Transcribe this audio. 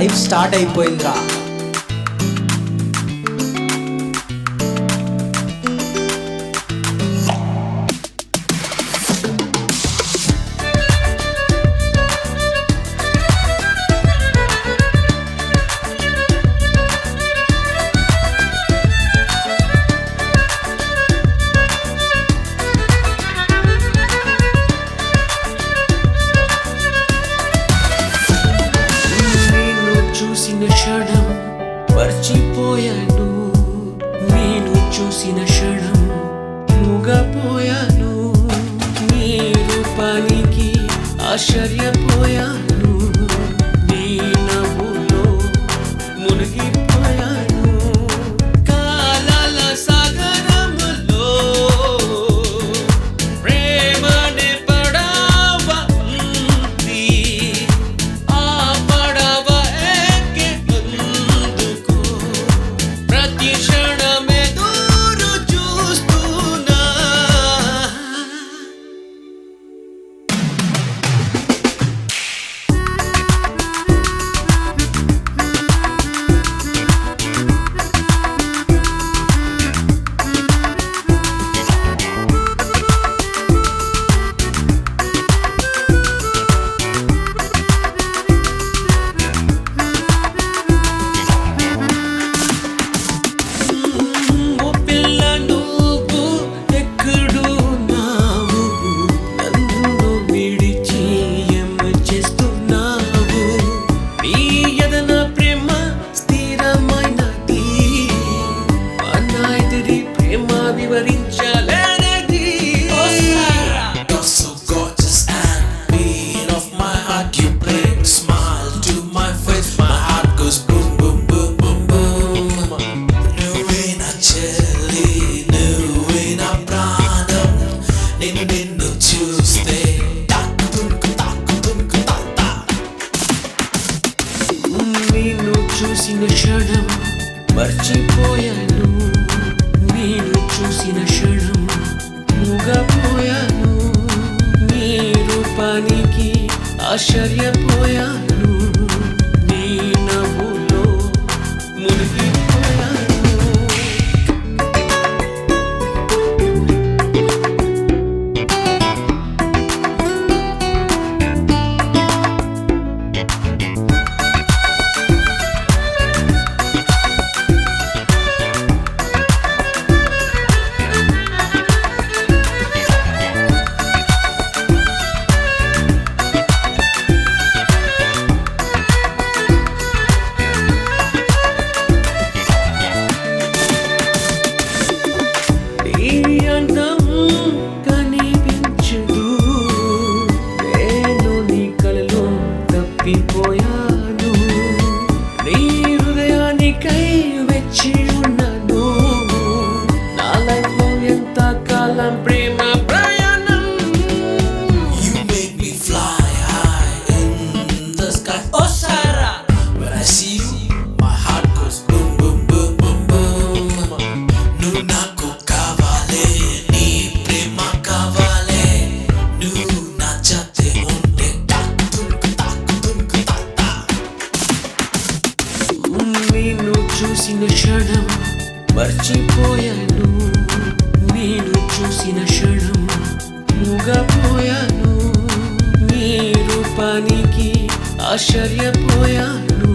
Life start అయిపోయిందిరా. చూసిన క్షణం మర్చిపోయాను, నేను చూసిన క్షణం మూగపోయాను, నీ రూపానికి ఆశ్చర్యపోయాను, నీ నవ్వులో మునిగిపోయాను, కాలాల సాగరంలో ప్రేమనే పడవ ఉంది, ఆ పడవ ప్రతి క్షణమే దూరు చూస్తున్నా. You're so gorgeous and beat of my heart. You bring a smile to my face. My heart goes boom, boom, boom, boom, boom. నువ్వేనా చెల్లి, నువ్వేనా ప్రాణం, నిన్ను చూస్తే తాకుతుంకు తాకుతుంకు తాతా. నిన్ను చూసిన క్షణం మర్చిపోయాను, నేను చూసిన క్షణం మూగపోయాను, నీ రూపానికి ఆశ్చర్యపోయాను, నీ నవ్వులో మునిగిపోయాను. కనిపించదు, నేను నీ కలలో తప్పిపోయాను, నీ హృదయానికై వెచ్చి ఉన్నాను, నా లైఫ్ లో ఎంత కాలం ప్రేమ ప్రయాణం. You make me fly high in the sky. Oh Sarah, when I see you, my heart goes boom, boom, boom, boom, boom. నువ్వు నాకు కావాలి, నీ ప్రేమ కావాలి, నువ్వు నా జతే ఉంటే తాకుతుంకు తాకుతుంకు తాతా. నిన్ను చూసిన క్షణం మర్చిపోయాను, నేను చూసిన క్షణం మూగపోయాను, నీ రూపానికి ఆశ్చర్యపోయాను,